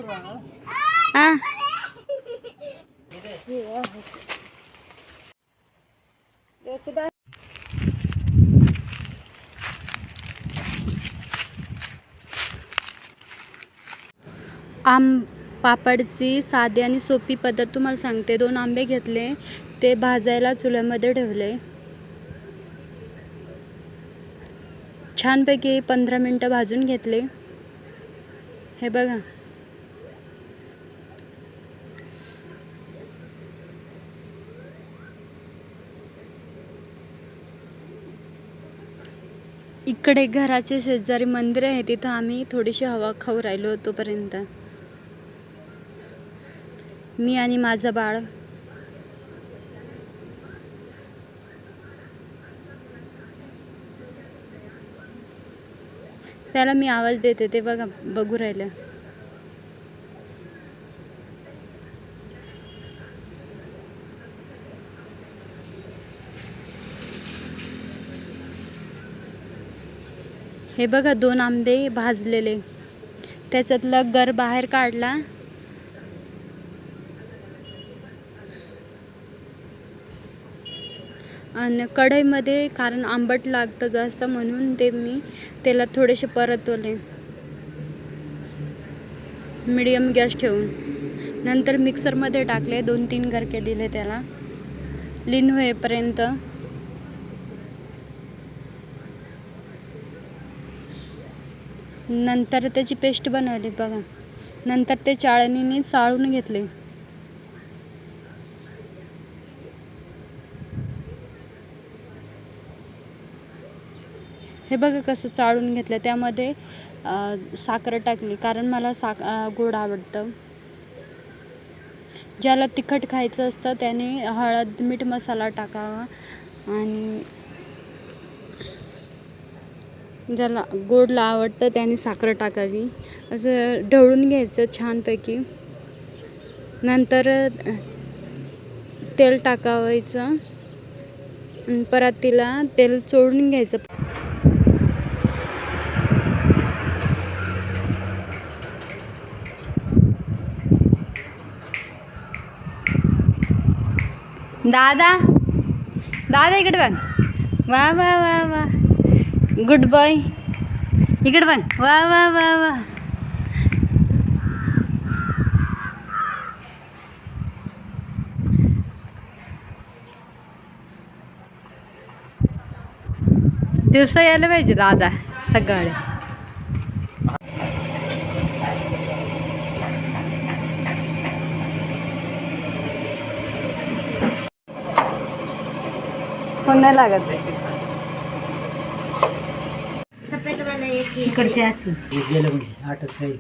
हा आम पापडची साधी आणि सोपी पद्धत तुम्हाला सांगते. 2 आंबे घेतले, ते भाजायला चुल्यामध्ये ठेवले. छानपैकी 15 मिनटं भाजून घेतले. हे बघा, इकडे घराचे शेजारी मंदिर आहे, तिथं आम्ही थोडीशी हवा खाऊ राहिलो. तोपर्यंत मी आणि माझं बाळ. त्याला मी आवाज देते, ते बघा बघू राहिलं. हे बघा 2 आंबे भाजलेले, त्याच्यातलं गर बाहेर काढला. आणि कढईमध्ये, कारण आंबट लागतं जास्त म्हणून ते मी त्याला थोडेसे परतवले मीडियम गॅस ठेवून. नंतर मिक्सरमध्ये टाकले, 2-3 गरके दिले त्याला लीन होईपर्यंत. नंतर त्याची पेस्ट बनवली बघा. नंतर ते चाळणीने चाळून घेतले. हे बघा कसं चाळून घेतलं. त्यामध्ये साखर टाकली, कारण मला गोड आवडतं. ज्याला तिखट खायचं असतं त्याने हळद मीठ मसाला टाकावा, आणि ज्याला गोडला आवडतं त्याने साखर टाकावी. असं ढवळून घ्यायचं छानपैकी. नंतर तेल टाकावायचं, परत तिला तेल चोळून घ्यायचं. दादा दादा इकडे बघ. वा वा वा वा, गुड बॉय. इकडे बघ. वा वा वा वा. दिवसा यायला पाहिजे दादा सकाळी. फोन नाही लागत. इकडचे असतील. गेलं म्हणजे 8च काही.